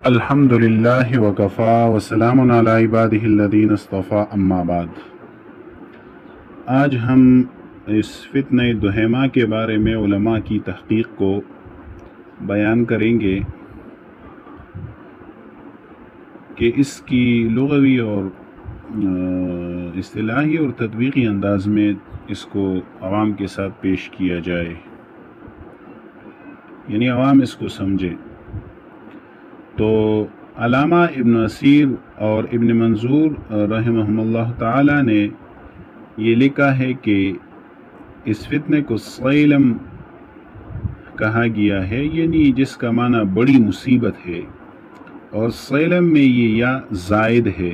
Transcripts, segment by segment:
الحمد للہ وکفا وسلام علی عبادہ الذین اصطفیٰ اما بعد۔ آج ہم اس فتنہ دہیمہ کے بارے میں علماء کی تحقیق کو بیان کریں گے کہ اس کی لغوی اور اصطلاحی اور تطبیقی انداز میں اس کو عوام کے ساتھ پیش کیا جائے، یعنی عوام اس کو سمجھے۔ تو علامہ ابن اثیر اور ابن منظور رحمہم اللہ تعالی نے یہ لکھا ہے کہ اس فتنے کو سیلم کہا گیا ہے، یعنی جس کا معنی بڑی مصیبت ہے، اور سیلم میں یہ یا زائد ہے۔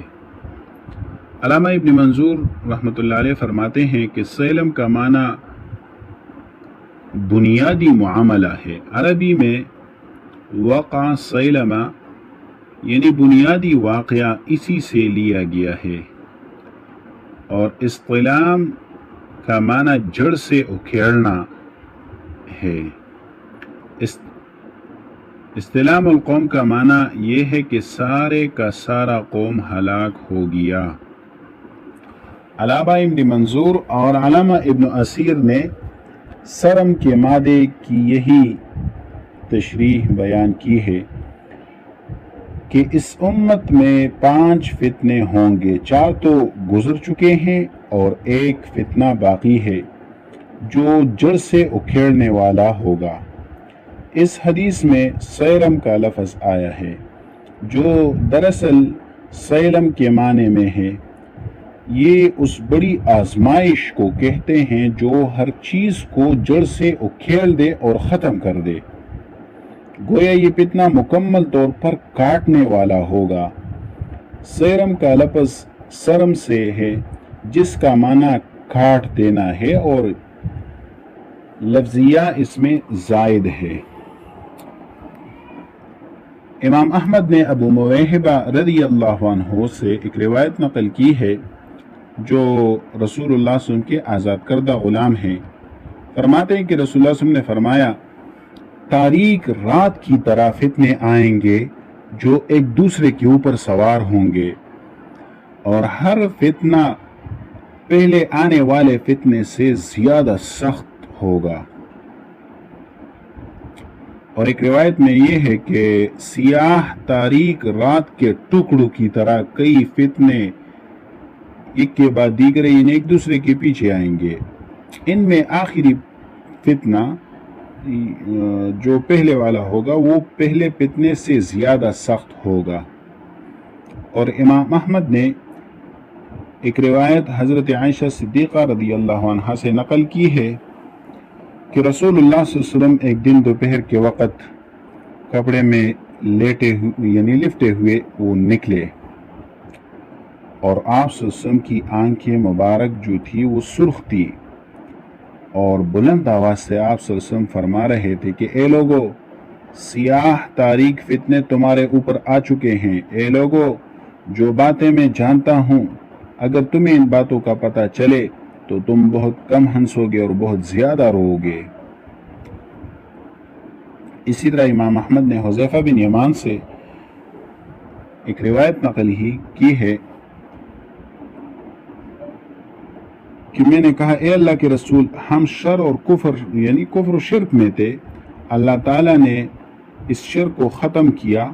علامہ ابن منظور رحمۃ اللہ علیہ فرماتے ہیں کہ سیلم کا معنی بنیادی معاملہ ہے۔ عربی میں وقع سیلمہ یعنی بنیادی واقعہ اسی سے لیا گیا ہے، اور استلام کا معنی جڑ سے اکھیڑنا ہے۔ استلام القوم کا معنی یہ ہے کہ سارے کا سارا قوم ہلاک ہو گیا۔ علامہ ابن منظور اور علامہ ابن اثیر نے سرم کے مادے کی یہی تشریح بیان کی ہے کہ اس امت میں 5 فتنے ہوں گے، 4 تو گزر چکے ہیں اور ایک فتنہ باقی ہے جو جڑ سے اکھیڑنے والا ہوگا۔ اس حدیث میں سیلم کا لفظ آیا ہے جو دراصل سیلم کے معنی میں ہے۔ یہ اس بڑی آزمائش کو کہتے ہیں جو ہر چیز کو جڑ سے اکھیڑ دے اور ختم کر دے۔ گویا یہ فتنہ مکمل طور پر کاٹنے والا ہوگا۔ سیرم کا لفظ سرم سے ہے جس کا معنی کاٹ دینا ہے، اور لفظیہ اس میں زائد ہے۔ امام احمد نے ابو موہبہ رضی اللہ عنہ سے ایک روایت نقل کی ہے جو رسول اللہ صلی اللہ علیہ وسلم کے آزاد کردہ غلام ہیں۔ فرماتے ہیں کہ رسول اللہ صلی اللہ علیہ وسلم نے فرمایا، تاریک رات کی طرح فتنے آئیں گے جو ایک دوسرے کے اوپر سوار ہوں گے، اور ہر فتنہ پہلے آنے والے فتنے سے زیادہ سخت ہوگا۔ اور ایک روایت میں یہ ہے کہ سیاہ تاریک رات کے ٹکڑوں کی طرح کئی فتنے ایک کے بعد دیگرے ایک دوسرے کے پیچھے آئیں گے۔ ان میں آخری فتنہ جو پہلے والا ہوگا وہ پہلے فتنے سے زیادہ سخت ہوگا۔ اور امام احمد نے ایک روایت حضرت عائشہ صدیقہ رضی اللہ عنہا سے نقل کی ہے کہ رسول اللہ صلی اللہ علیہ وسلم ایک دن دوپہر کے وقت کپڑے میں لیٹے ہوئے یعنی لپٹے ہوئے وہ نکلے، اور آپ صلی اللہ علیہ وسلم کی آنکھیں مبارک جو تھی وہ سرخ تھی، اور بلند آواز سے آپ صلی اللہ علیہ وسلم فرما رہے تھے کہ اے لوگو، سیاہ تاریک فتنے تمہارے اوپر آ چکے ہیں۔ اے لوگو، جو باتیں میں جانتا ہوں اگر تمہیں ان باتوں کا پتہ چلے تو تم بہت کم ہنسو گے اور بہت زیادہ رو گے۔ اسی طرح امام احمد نے حذیفہ بن یمان سے ایک روایت نقل کی ہے کہ میں نے کہا، اے اللہ کے رسول، ہم شر اور کفر یعنی کفر و شرک میں تھے، اللہ تعالیٰ نے اس شرک کو ختم کیا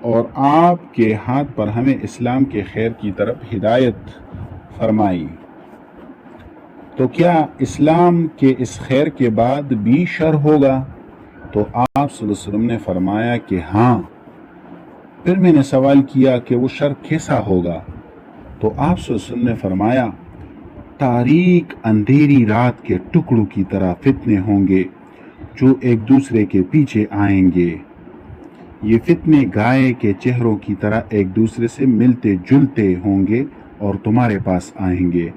اور آپ کے ہاتھ پر ہمیں اسلام کے خیر کی طرف ہدایت فرمائی، تو کیا اسلام کے اس خیر کے بعد بھی شر ہوگا؟ تو آپ صلی اللہ علیہ وسلم نے فرمایا کہ ہاں۔ پھر میں نے سوال کیا کہ وہ شر کیسا ہوگا؟ تو آپ صلی اللہ علیہ وسلم نے فرمایا، تاریک اندھیری رات کے ٹکڑوں کی طرح فتنے ہوں گے جو ایک دوسرے کے پیچھے آئیں گے۔ یہ فتنے گائے کے چہروں کی طرح ایک دوسرے سے ملتے جلتے ہوں گے اور تمہارے پاس آئیں گے،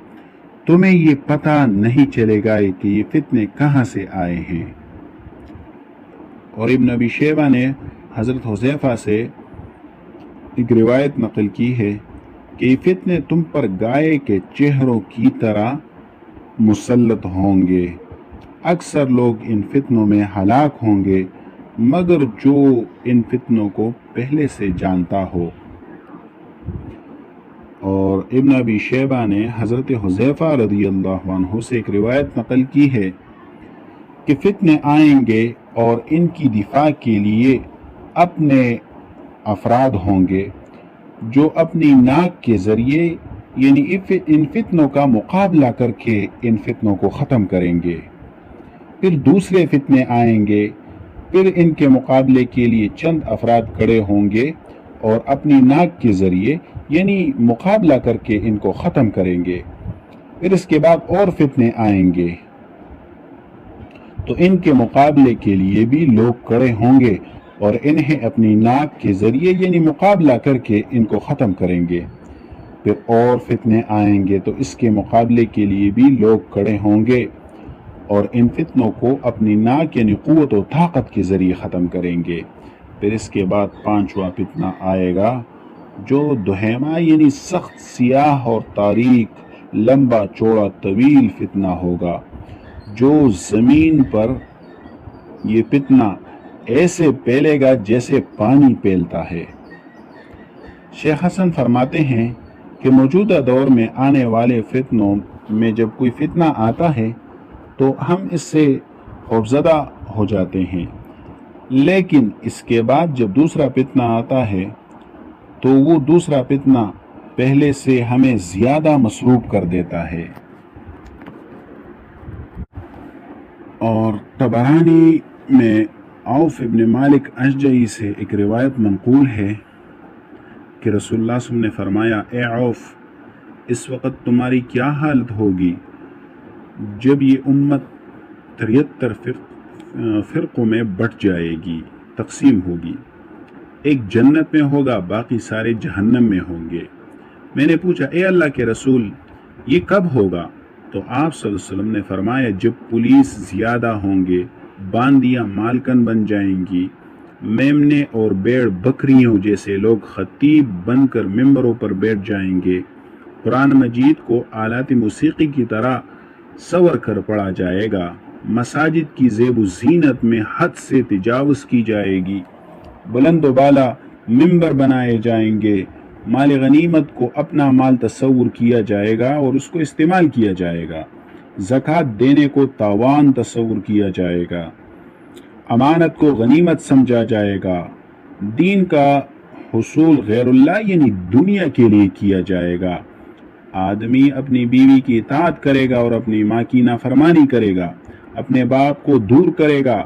تمہیں یہ پتہ نہیں چلے گا کہ یہ فتنے کہاں سے آئے ہیں۔ اور ابن ابی شیبہ نے حضرت حذیفہ سے ایک روایت نقل کی ہے کہ یہ فتنے تم پر گائے کے چہروں کی طرح مسلط ہوں گے، اکثر لوگ ان فتنوں میں ہلاک ہوں گے مگر جو ان فتنوں کو پہلے سے جانتا ہو۔ اور ابن ابی شیبہ نے حضرت حذیفہ رضی اللہ عنہ سے ایک روایت نقل کی ہے کہ فتنے آئیں گے اور ان کی دفاع کے لیے اپنے افراد ہوں گے جو اپنی ناک کے ذریعے یعنی ان فتنوں کا مقابلہ کر کے ان فتنوں کو ختم کریں گے۔ پھر دوسرے فتنے آئیں گے، پھر ان کے مقابلے کے لیے چند افراد کھڑے ہوں گے اور اپنی ناک کے ذریعے یعنی مقابلہ کر کے ان کو ختم کریں گے۔ پھر اس کے بعد اور فتنے آئیں گے تو ان کے مقابلے کے لیے بھی لوگ کھڑے ہوں گے اور انہیں اپنی ناک کے ذریعے یعنی مقابلہ کر کے ان کو ختم کریں گے۔ پھر اور فتنے آئیں گے تو اس کے مقابلے کے لیے بھی لوگ کھڑے ہوں گے اور ان فتنوں کو اپنی ناک یعنی قوت و طاقت کے ذریعے ختم کریں گے۔ پھر اس کے بعد پانچواں فتنہ آئے گا جو دہیما یعنی سخت سیاہ اور تاریک لمبا چوڑا طویل فتنہ ہوگا، جو زمین پر یہ فتنہ ایسے پھیلے گا جیسے پانی پھیلتا ہے۔ شیخ حسن فرماتے ہیں کہ موجودہ دور میں آنے والے فتنوں میں جب کوئی فتنہ آتا ہے تو ہم اس سے خوفزدہ ہو جاتے ہیں، لیکن اس کے بعد جب دوسرا فتنہ آتا ہے تو وہ دوسرا فتنہ پہلے سے ہمیں زیادہ مسروب کر دیتا ہے۔ اور طبرانی میں عوف ابن مالک اشجعی سے ایک روایت منقول ہے کہ رسول اللہ صلی اللہ علیہ وسلم نے فرمایا، اے عوف، اس وقت تمہاری کیا حالت ہوگی جب یہ امت 73 فرقوں میں بٹ جائے گی، تقسیم ہوگی، ایک جنت میں ہوگا، باقی سارے جہنم میں ہوں گے۔ میں نے پوچھا، اے اللہ کے رسول، یہ کب ہوگا؟ تو آپ صلی اللہ علیہ وسلم نے فرمایا، جب پولیس زیادہ ہوں گے، باندیاں مالکن بن جائیں گی، میمنے اور بیڑ بکریوں جیسے لوگ خطیب بن کر ممبروں پر بیٹھ جائیں گے، قرآن مجید کو آلات موسیقی کی طرح سور کر پڑھا جائے گا، مساجد کی زیب و زینت میں حد سے تجاوز کی جائے گی، بلند و بالا ممبر بنائے جائیں گے، مال غنیمت کو اپنا مال تصور کیا جائے گا اور اس کو استعمال کیا جائے گا، زکوٰۃ دینے کو تاوان تصور کیا جائے گا، امانت کو غنیمت سمجھا جائے گا، دین کا حصول غیر اللہ یعنی دنیا کے لیے کیا جائے گا، آدمی اپنی بیوی کی اطاعت کرے گا اور اپنی ماں کی نافرمانی کرے گا، اپنے باپ کو دور کرے گا۔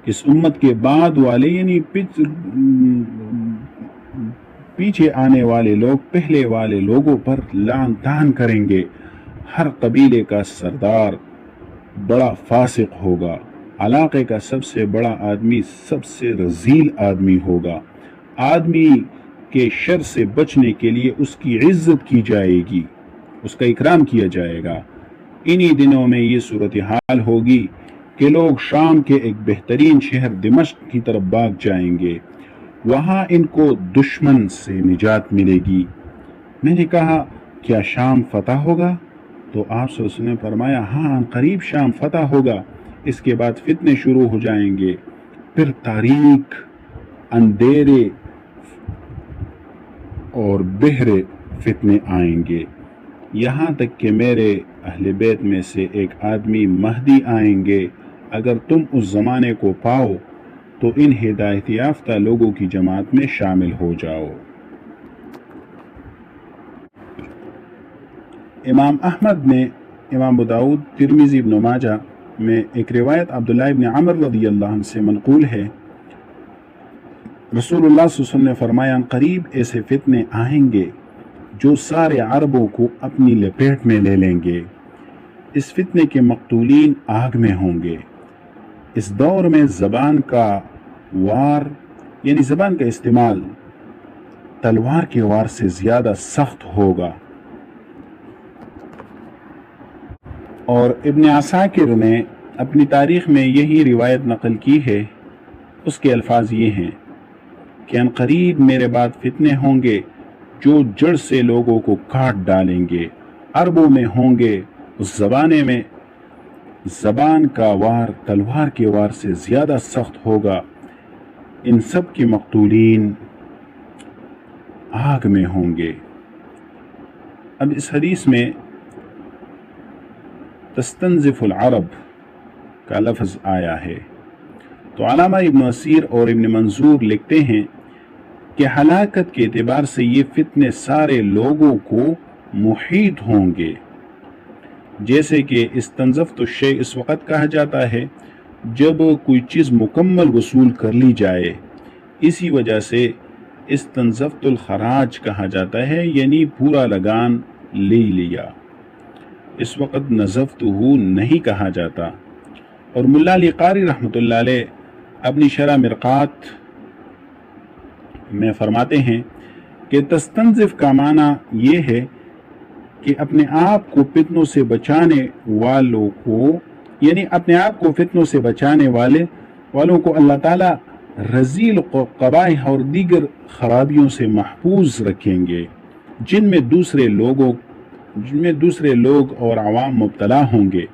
اس امت کے بعد والے یعنی پیچھے آنے والے لوگ پہلے والے لوگوں پر لعن طعن کریں گے، ہر قبیلے کا سردار بڑا فاسق ہوگا، علاقے کا سب سے بڑا آدمی سب سے رذیل آدمی ہوگا، آدمی کے شر سے بچنے کے لیے اس کی عزت کی جائے گی، اس کا اکرام کیا جائے گا۔ انہی دنوں میں یہ صورتحال ہوگی کہ لوگ شام کے ایک بہترین شہر دمشق کی طرف بھاگ جائیں گے، وہاں ان کو دشمن سے نجات ملے گی۔ میں نے کہا، کیا شام فتح ہوگا؟ تو آپ صلی اللہ علیہ وسلم نے فرمایا، ہاں قریب شام فتح ہوگا، اس کے بعد فتنے شروع ہو جائیں گے، پھر تاریک اندھیرے اور بہرے فتنے آئیں گے، یہاں تک کہ میرے اہل بیت میں سے ایک آدمی مہدی آئیں گے، اگر تم اس زمانے کو پاؤ تو ان ہدایت یافتہ لوگوں کی جماعت میں شامل ہو جاؤ۔ امام احمد نے، امام ابو داؤد، ترمذی، ابن ماجہ میں ایک روایت عبداللہ ابن عمر رضی اللہ عنہ سے منقول ہے، رسول اللہ صلی اللہ علیہ وسلم نے فرمایا، قریب ایسے فتنے آئیں گے جو سارے عربوں کو اپنی لپیٹ میں لے لیں گے، اس فتنے کے مقتولین آگ میں ہوں گے۔ اس دور میں زبان کا وار یعنی زبان کا استعمال تلوار کے وار سے زیادہ سخت ہوگا۔ اور ابن عساکر نے اپنی تاریخ میں یہی روایت نقل کی ہے، اس کے الفاظ یہ ہیں کہ ان قریب میرے بعد فتنے ہوں گے جو جڑ سے لوگوں کو کاٹ ڈالیں گے، عربوں میں ہوں گے، اس زمانے میں زبان کا وار تلوار کے وار سے زیادہ سخت ہوگا، ان سب کے مقتولین آگ میں ہوں گے۔ اب اس حدیث میں تستنزف العرب کا لفظ آیا ہے، تو علامہ ابن اسیر اور ابن منظور لکھتے ہیں کہ ہلاکت کے اعتبار سے یہ فتنے سارے لوگوں کو محیط ہوں گے، جیسے کہ استنزفت الشیء اس وقت کہا جاتا ہے جب کوئی چیز مکمل وصول کر لی جائے، اسی وجہ سے استنزفت الخراج کہا جاتا ہے، یعنی پورا لگان لے لیا۔ اس وقت نزفتہ نہیں کہا جاتا۔ اور ملا علی قاری رحمۃ اللہ علیہ اپنی شرح مرقات میں فرماتے ہیں کہ تستنزف کا معنی یہ ہے کہ اپنے آپ کو فتنوں سے بچانے والوں کو، یعنی اپنے آپ کو فتنوں سے بچانے والوں کو اللہ تعالیٰ رذیل قبائح اور دیگر خرابیوں سے محفوظ رکھیں گے، جن میں دوسرے لوگ اور عوام مبتلا ہوں گے۔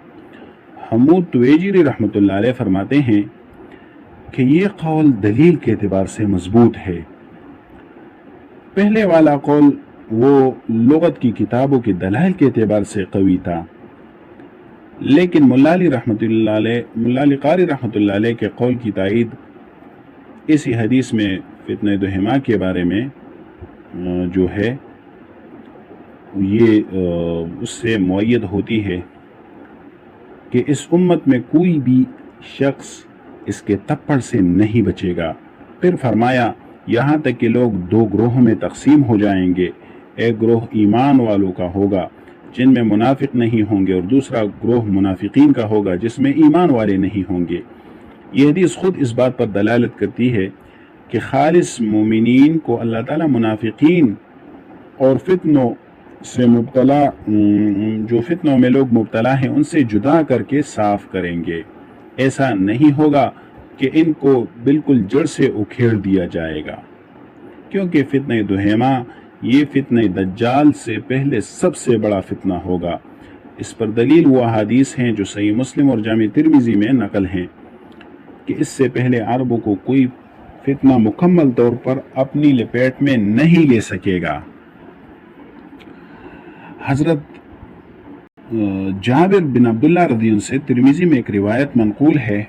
حمود تویجری رحمۃ اللہ علیہ فرماتے ہیں کہ یہ قول دلیل کے اعتبار سے مضبوط ہے۔ پہلے والا قول وہ لغت کی کتابوں کے دلائل کے اعتبار سے قوی تھا، لیکن ملا علی قاری رحمۃ اللہ علیہ کے قول کی تائید اسی حدیث میں فتنہ دہما کے بارے میں جو ہے یہ اس سے مؤید ہوتی ہے کہ اس امت میں کوئی بھی شخص اس کے تپڑ سے نہیں بچے گا۔ پھر فرمایا یہاں تک کہ لوگ دو گروہوں میں تقسیم ہو جائیں گے، ایک گروہ ایمان والوں کا ہوگا جن میں منافق نہیں ہوں گے، اور دوسرا گروہ منافقین کا ہوگا جس میں ایمان والے نہیں ہوں گے۔ یہ حدیث خود اس بات پر دلالت کرتی ہے کہ خالص مومنین کو اللہ تعالیٰ منافقین اور فتنوں میں لوگ مبتلا ہیں ان سے جدا کر کے صاف کریں گے۔ ایسا نہیں ہوگا کہ ان کو بالکل جڑ سے اکھیڑ دیا جائے گا، کیونکہ فتنہ دہما یہ فتنہ دجال سے پہلے سب سے بڑا فتنہ ہوگا۔ اس پر دلیل وہ احادیث ہیں جو صحیح مسلم اور جامع ترمذی میں نقل ہیں کہ اس سے پہلے عربوں کو کوئی فتنہ مکمل طور پر اپنی لپیٹ میں نہیں لے سکے گا۔ حضرت جابر بن عبداللہ رضی اللہ عنہ سے ترمذی میں ایک روایت منقول ہے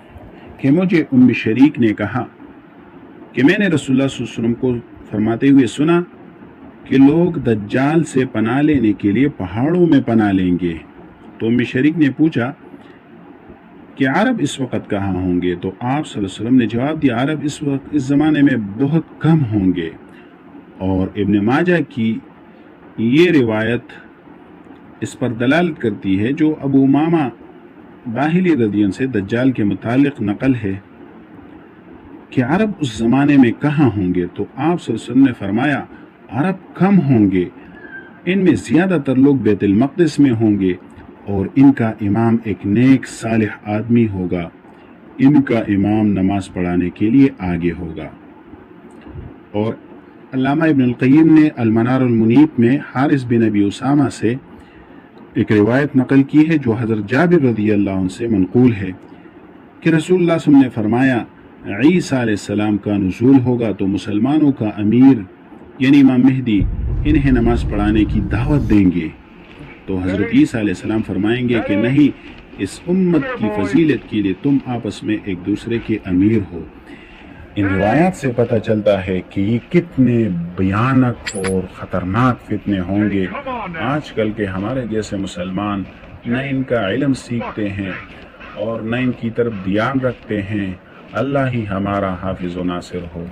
کہ مجھے ام شریک نے کہا کہ میں نے رسول اللہ صلی اللہ علیہ وسلم کو فرماتے ہوئے سنا کہ لوگ دجال سے پناہ لینے کے لیے پہاڑوں میں پناہ لیں گے۔ تو ام شریک نے پوچھا کہ عرب اس وقت کہاں ہوں گے؟ تو آپ صلی اللہ علیہ وسلم نے جواب دیا عرب اس زمانے میں بہت کم ہوں گے۔ اور ابن ماجہ کی یہ روایت اس پر دلالت کرتی ہے جو ابو امامہ باہلی رضی اللہ عنہ سے دجال کے متعلق نقل ہے کہ عرب اس زمانے میں کہاں ہوں گے؟ تو آپ صلی اللہ علیہ وسلم نے فرمایا عرب کم ہوں گے، ان میں زیادہ تر لوگ بیت المقدس میں ہوں گے، اور ان کا امام ایک نیک صالح آدمی ہوگا، ان کا امام نماز پڑھانے کے لیے آگے ہوگا۔ اور علامہ ابن القیم نے المنار المنیب میں حارث بن ابی اسامہ سے ایک روایت نقل کی ہے جو حضرت جابر رضی اللہ عنہ سے منقول ہے کہ رسول اللہ صلی اللہ علیہ وسلم نے فرمایا عیسیٰ علیہ السلام کا نزول ہوگا تو مسلمانوں کا امیر یعنی امام مہدی انہیں نماز پڑھانے کی دعوت دیں گے، تو حضرت عیسیٰ علیہ السلام فرمائیں گے کہ نہیں، اس امت کی فضیلت کے لیے تم آپس میں ایک دوسرے کے امیر ہو۔ ان روایات سے پتہ چلتا ہے کہ یہ کتنے بھیانک اور خطرناک فتنے ہوں گے۔ آج کل کے ہمارے جیسے مسلمان نہ ان کا علم سیکھتے ہیں اور نہ ان کی طرف دھیان رکھتے ہیں۔ اللہ ہی ہمارا حافظ و ناصر ہو۔